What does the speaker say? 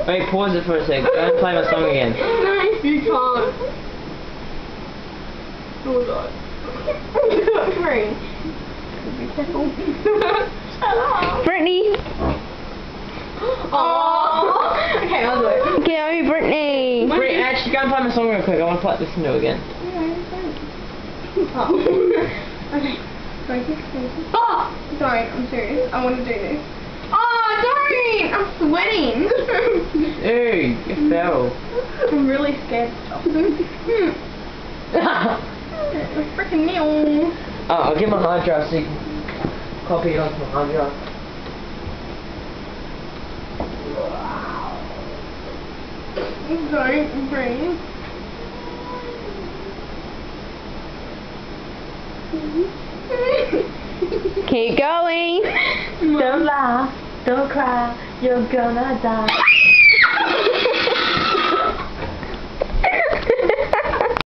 Wait, pause it for a sec. Don't play my song again. No, you can't. Oh god. Free. Be careful. Shut up. Brittany! Oh. Okay, I'll do it. Go, Brittany! Wait, actually, go and play my song real quick. I want to play this new again. Oh. Okay. Oh! Sorry, I'm serious. I want to do this. Oh, don't! I'm sweating. Hey, you fell. I'm really scared of stuff. It's freaking Neil. Oh, I'll get my hard drive so you can copy it onto my hard drive. Don't breathe. Keep going! Don't laugh, don't cry, you're gonna die.